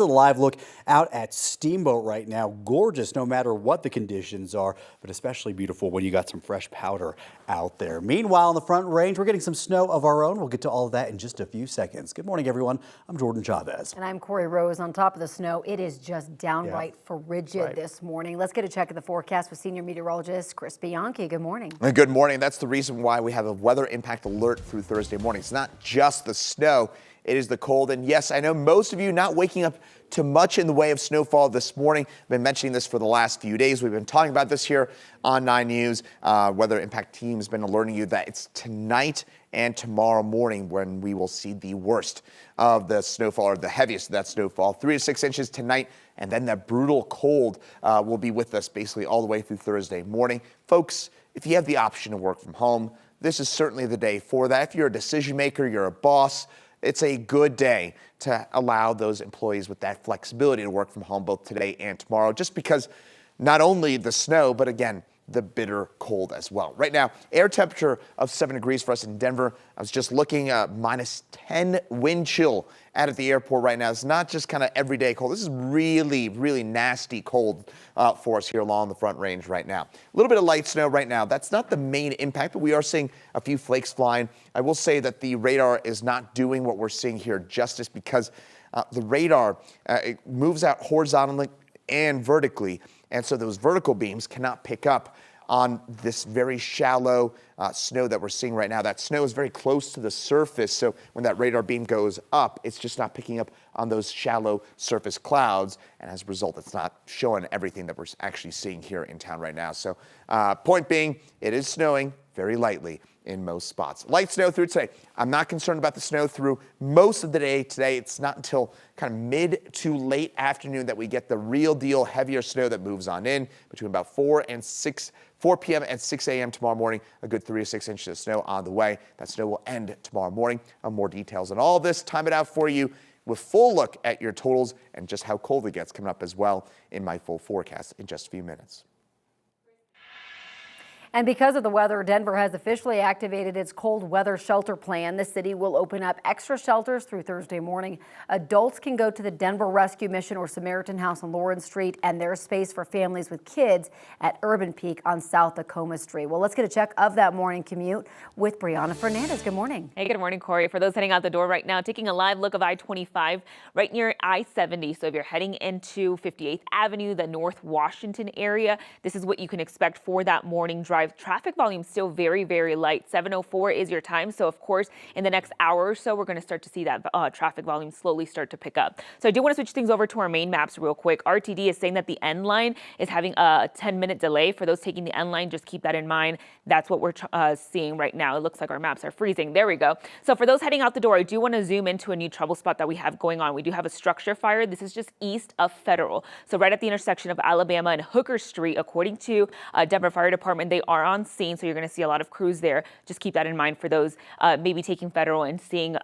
A live look out at Steamboat right now. Gorgeous no matter what the conditions are, but especially beautiful when you got some fresh powder out there. Meanwhile, on the Front Range, we're getting some snow of our own. We'll get to all of that in just a few seconds. Good morning, everyone. I'm Jordan Chavez. And I'm Corey Rose. On top of the snow, it is just downright frigid this morning. Let's get a check of the forecast with senior meteorologist Chris Bianchi. Good morning. Good morning. That's the reason why we have a weather impact alert through Thursday morning. It's not just the snow. It is the cold. And yes, I know most of you not waking up to much in the way of snowfall this morning. I've been mentioning this for the last few days. We've been talking about this here on 9 News. Weather Impact Team has been alerting you that it's tonight and tomorrow morning when we will see the worst of the snowfall, or the heaviest of that snowfall. 3 to 6 inches tonight, and then that brutal cold will be with us basically all the way through Thursday morning. Folks, if you have the option to work from home, this is certainly the day for that. If you're a decision maker, you're a boss, it's a good day to allow those employees with that flexibility to work from home both today and tomorrow, just because not only the snow, but again, the bitter cold as well. Right now, air temperature of 7 degrees for us in Denver. I was just looking at -10 wind chill out at the airport right now. It's not just kind of everyday cold. This is really, really nasty cold for us here along the Front Range right now. A little bit of light snow right now. That's not the main impact, but we are seeing a few flakes flying. I will say that the radar is not doing what we're seeing here justice, because the radar it moves out horizontally and vertically. And so those vertical beams cannot pick up on this very shallow snow that we're seeing right now. That snow is very close to the surface, so when that radar beam goes up, it's just not picking up on those shallow surface clouds, and as a result, it's not showing everything that we're actually seeing here in town right now. So point being, it is snowing very lightly in most spots. Light snow through today. I'm not concerned about the snow through most of the day today. It's not until kind of mid to late afternoon that we get the real deal heavier snow that moves on in between about 4 p.m. and 6 a.m. tomorrow morning. A good 3 to 6 inches of snow on the way. That snow will end tomorrow morning. More details on all this, time it out for you with full look at your totals and just how cold it gets coming up as well in my full forecast in just a few minutes. And because of the weather, Denver has officially activated its cold weather shelter plan. The city will open up extra shelters through Thursday morning. Adults can go to the Denver Rescue Mission or Samaritan House on Lawrence Street, and there's space for families with kids at Urban Peak on South Tacoma Street. Well, let's get a check of that morning commute with Brianna Fernandez. Good morning. Hey, good morning, Corey. For those heading out the door right now, taking a live look of I-25 right near I-70. So if you're heading into 58th Avenue, the North Washington area, this is what you can expect for that morning drive. Traffic volume still very, very light. 7:04 is your time. So, of course, in the next hour or so, we're going to start to see that traffic volume slowly start to pick up. So I do want to switch things over to our main maps real quick. RTD is saying that the N line is having a 10-minute delay. For those taking the N line, just keep that in mind. That's what we're seeing right now. It looks like our maps are freezing. There we go. So for those heading out the door, I do want to zoom into a new trouble spot that we have going on. We do have a structure fire. This is just east of Federal. So right at the intersection of Alabama and Hooker Street, according to Denver Fire Department, they are on scene, so you're going to see a lot of crews there. Just keep that in mind for those maybe taking Federal and seeing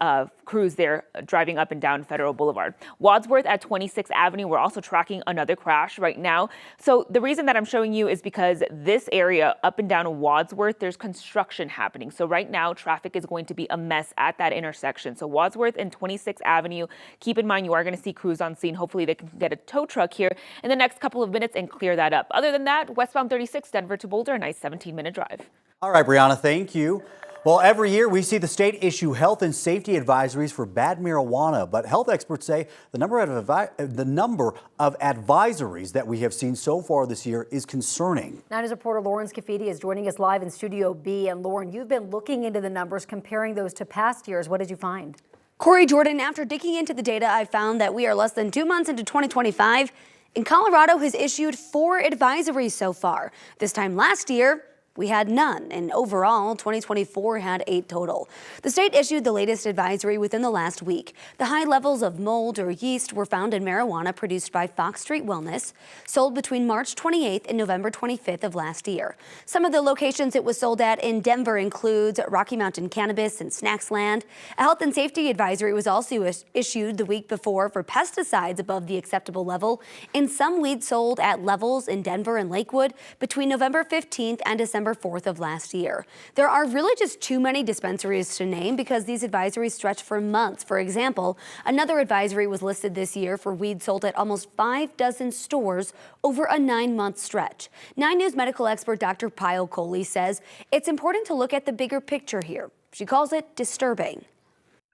crews there driving up and down Federal Boulevard. Wadsworth at 26th Avenue, we're also tracking another crash right now. So the reason that I'm showing you is because this area up and down Wadsworth, there's construction happening. So right now, traffic is going to be a mess at that intersection. So Wadsworth and 26th Avenue, keep in mind you are going to see crews on scene. Hopefully they can get a tow truck here in the next couple of minutes and clear that up. Other than that, westbound 36 Denver to Boulder, a nice 17-minute drive. All right, Brianna, thank you. Well, every year we see the state issue health and safety advisories for bad marijuana, but health experts say the number of advisories that we have seen so far this year is concerning. 9 News reporter Lauren Scafidi is joining us live in Studio B. And Lauren, you've been looking into the numbers, comparing those to past years. What did you find? Corey, Jordan, after digging into the data, I found that we are less than 2 months into 2025, and Colorado has issued 4 advisories so far. This time last year, we had none, and overall, 2024 had 8 total. The state issued the latest advisory within the last week. The high levels of mold or yeast were found in marijuana produced by Fox Street Wellness, sold between March 28th and November 25th of last year. Some of the locations it was sold at in Denver includes Rocky Mountain Cannabis and Snacksland. A health and safety advisory was also issued the week before for pesticides above the acceptable level in some weed sold at levels in Denver and Lakewood between November 15th and December September 4th of last year. There are really just too many dispensaries to name because these advisories stretch for months. For example, another advisory was listed this year for weed sold at almost 6 stores over a 9-month stretch. 9 News medical expert Dr. Pyle Coley says it's important to look at the bigger picture here. She calls it disturbing.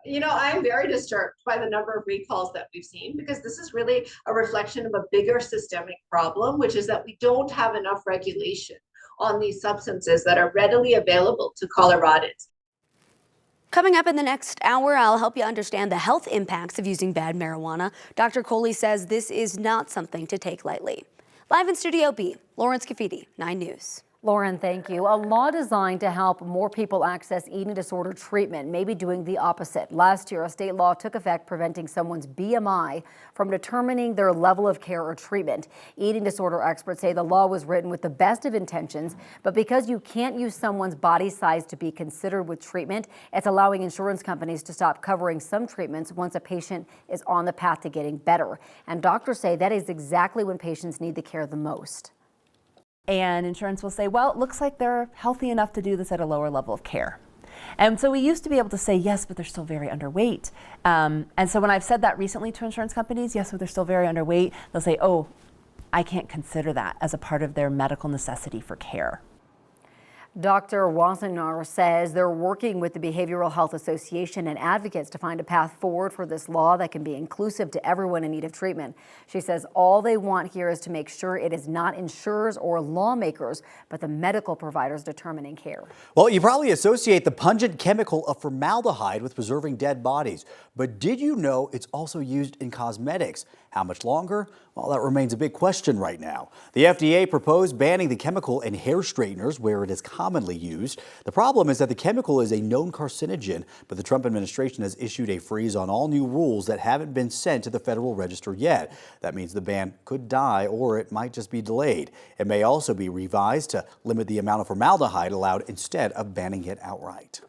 You know, I'm very disturbed by the number of recalls that we've seen because this is really a reflection of a bigger systemic problem, which is that we don't have enough regulation on these substances that are readily available to Coloradans. Coming up in the next hour, I'll help you understand the health impacts of using bad marijuana. Dr. Coley says this is not something to take lightly. Live in Studio B, Lauren Scafidi, 9 News. Lauren, thank you. A law designed to help more people access eating disorder treatment may be doing the opposite. Last year, a state law took effect preventing someone's BMI from determining their level of care or treatment. Eating disorder experts say the law was written with the best of intentions, but because you can't use someone's body size to be considered with treatment, it's allowing insurance companies to stop covering some treatments once a patient is on the path to getting better. And doctors say that is exactly when patients need the care the most. And insurance will say, well, it looks like they're healthy enough to do this at a lower level of care. And so we used to be able to say, yes, but they're still very underweight. And so when I've said that recently to insurance companies, yes, but they're still very underweight, they'll say, oh, I can't consider that as a part of their medical necessity for care. Dr. Wassenaar says they're working with the Behavioral Health Association and advocates to find a path forward for this law that can be inclusive to everyone in need of treatment. She says all they want here is to make sure it is not insurers or lawmakers, but the medical providers determining care. Well, you probably associate the pungent chemical of formaldehyde with preserving dead bodies. But did you know it's also used in cosmetics? How much longer? Well, that remains a big question right now. The FDA proposed banning the chemical in hair straighteners where it is commonly used. The problem is that the chemical is a known carcinogen, but the Trump administration has issued a freeze on all new rules that haven't been sent to the Federal Register yet. That means the ban could die or it might just be delayed. It may also be revised to limit the amount of formaldehyde allowed instead of banning it outright.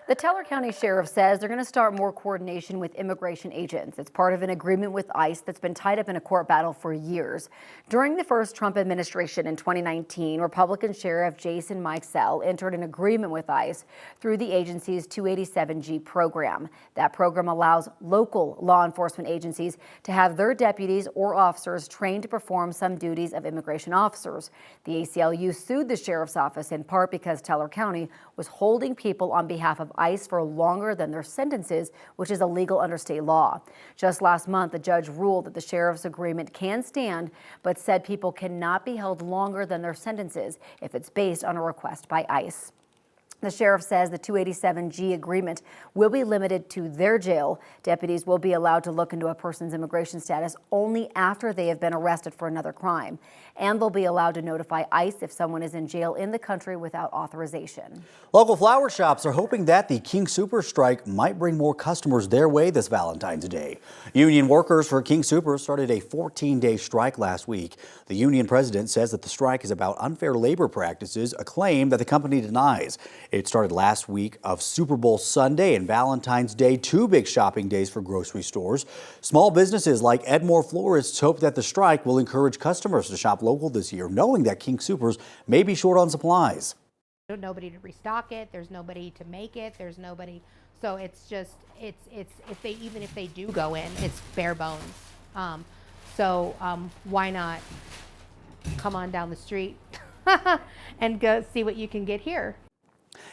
The Teller County Sheriff says they're going to start more coordination with immigration agents. It's part of an agreement with ICE that's been tied up in a court battle for years. During the first Trump administration in 2019, Republican Sheriff Jason Mikesell entered an agreement with ICE through the agency's 287G program. That program allows local law enforcement agencies to have their deputies or officers trained to perform some duties of immigration officers. The ACLU sued the sheriff's office in part because Teller County was holding people on behalf of ICE for longer than their sentences, which is illegal under state law. Just last month, the judge ruled that the sheriff's agreement can stand, but said people cannot be held longer than their sentences if it's based on a request by ICE. The sheriff says the 287G agreement will be limited to their jail. Deputies will be allowed to look into a person's immigration status only after they have been arrested for another crime. And they'll be allowed to notify ICE if someone is in jail in the country without authorization. Local flower shops are hoping that the King Soopers strike might bring more customers their way this Valentine's Day. Union workers for King Soopers started a 14-day strike last week. The union president says that the strike is about unfair labor practices, a claim that the company denies. It started last week of Super Bowl Sunday and Valentine's Day, 2 big shopping days for grocery stores. Small businesses like Edmore Florists hope that the strike will encourage customers to shop local this year, knowing that King Soopers may be short on supplies. There's nobody to restock it. There's nobody to make it. There's nobody. So it's just, even if they do go in, it's bare bones. Why not come on down the street and go see what you can get here?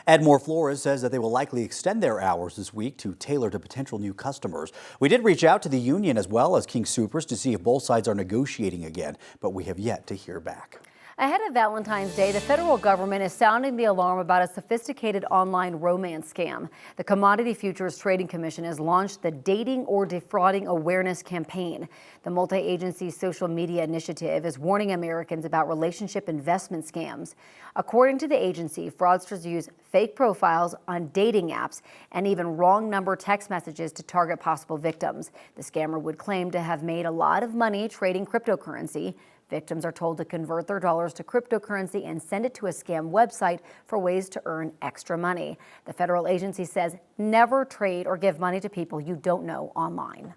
Edmore Flores says that they will likely extend their hours this week to tailor to potential new customers. We did reach out to the union as well as King Soopers to see if both sides are negotiating again, but we have yet to hear back. Ahead of Valentine's Day, the federal government is sounding the alarm about a sophisticated online romance scam. The Commodity Futures Trading Commission has launched the Dating or Defrauding Awareness Campaign. The multi-agency social media initiative is warning Americans about relationship investment scams. According to the agency, fraudsters use fake profiles on dating apps and even wrong number text messages to target possible victims. The scammer would claim to have made a lot of money trading cryptocurrency. Victims are told to convert their dollars to cryptocurrency and send it to a scam website for ways to earn extra money. The federal agency says never trade or give money to people you don't know online.